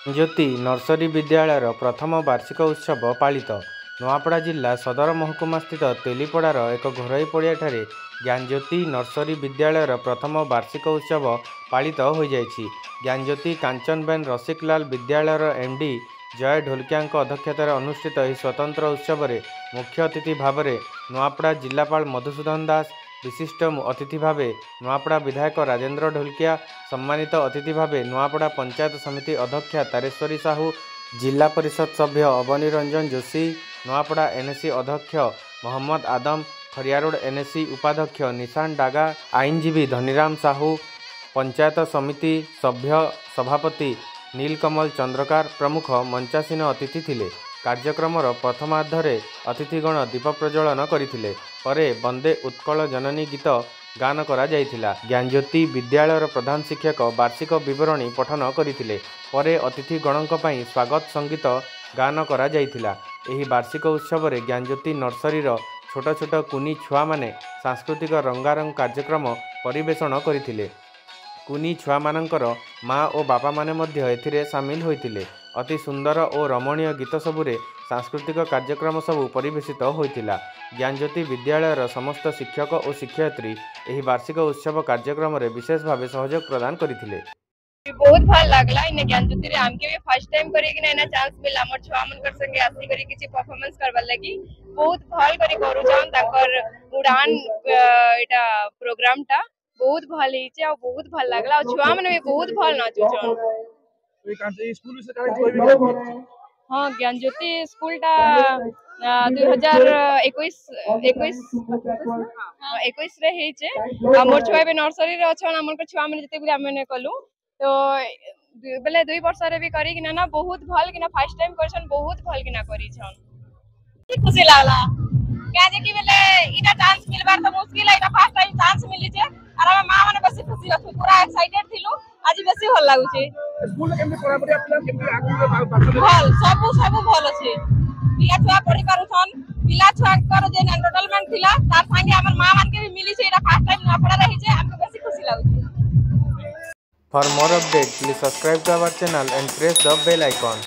ज्योति nursery विद्यालयर प्रथम वार्षिक उत्सव पालित नुआपड़ा जिला सदर महकुमा स्थित तेलीपड़ार एक घरोई पड़ियाठारे ज्ञानज्योति नर्सरी विद्यालयर प्रथम वार्षिक उत्सव पालित हो जाइछि। ज्ञानज्योति कांचनबेन रसिकलाल विद्यालयर एमडी जय ढोलकिया अध्यक्षतार अनुष्ठित यह स्वतंत्र उत्सव में मुख्य अतिथि भाव में नुआपड़ा जिलापाल मधुसूदन दास, विशिष्ट अतिथि भाव नुआपड़ा विधायक राजेन्द्र ढोलकिया, सम्मानित अतिथि भाव नुआपड़ा पंचायत समिति अध्यक्षा तारेश्वरी साहू, जिला परिषद सभ्य अवनी रंजन जोशी, नुआपड़ा एनएसी अध्यक्ष मोहम्मद आदम, खरियारोड एनएसी उपाध्यक्ष निशान डागा, आईनजीवी धनीराम साहू, पंचायत समिति सभ्य सभापति नीलकमल चंद्रकार प्रमुख मंचासीन अतिथि थिले। कार्यक्रमर प्रथमार्धरे अतिथिगण दीप प्रज्वलन करथिले। परे वंदे उत्कल जननी गीत गान करा जायथिला। ज्ञानज्योति विद्यालयर प्रधान शिक्षक वार्षिक विवरणी पठन करथिले। परे अतिथिगणक पई स्वागत संगीत गान करा जायथिला। एही वार्षिक उत्सव रे ज्ञानज्योति नर्सरीर छोट छोट कुनी छुआ माने सांस्कृतिक रंगारंग कार्यक्रम परिवेषण करथिले। कुनी छुआ मानकर माँ और बापा माने मध्य एथिरे सामिल होइतिले। अति सुंदर और रमणीय गीत सबुरे सांस्कृतिक कार्यक्रम सबू परिवेशित होइतिला। ज्ञानज्योति विद्यालयर समस्त शिक्षक और शिक्षयित्री एही वार्षिक उत्सव कार्यक्रम रे विशेष भाव सहयोग प्रदान करथिले। बहुत भल लागला इन ज्ञानज्योति रे हमके भी फर्स्ट टाइम करे कि ना चांस मिला हमर छुआ मनकर संगे आसी करी किछि परफॉर्मेंस करबा लागि बहुत भल करी करू जान ताकर उड़ान एटा प्रोग्राम टा बहुत भल हिचे और बहुत भल लागला और छुआ मन भी बहुत भल नाचू छन। स्कूल से कनेक्ट हां ज्ञानज्योति स्कूल टा 2021 रे हिचे हमर छुआ बे नर्सरी रे अछन हमर छुआ मन जते भी हमने कलु तो बेले 2 वर्ष रे भी करी कि ना बहुत भल कि ना फर्स्ट टाइम करछन बहुत भल कि ना करी छन। खुशी लागला क्या जे कि बेले इटा चांस मिलबार तो मुश्किल है, इटा फर्स्ट टाइम चांस मिली छे और हम मां माने बेसी खुशी अछु पूरा एक्साइटेड थिलु आज बेसी भल लागु छे। स्कूल केमने पढ़ापढ़ी आपन केमने आगु भल सब भल अछि पिला छुआ पढ़ी पारुछन पिला छुआ कर जे एंटरटेनमेंट थिला तार संगे हमर मां मान के भी मिली छे इटा फर्स्ट टाइम ना पढ़ा रही छे हमको बेसी खुशी लागु छे। For more updates, please subscribe to our channel and press the bell icon.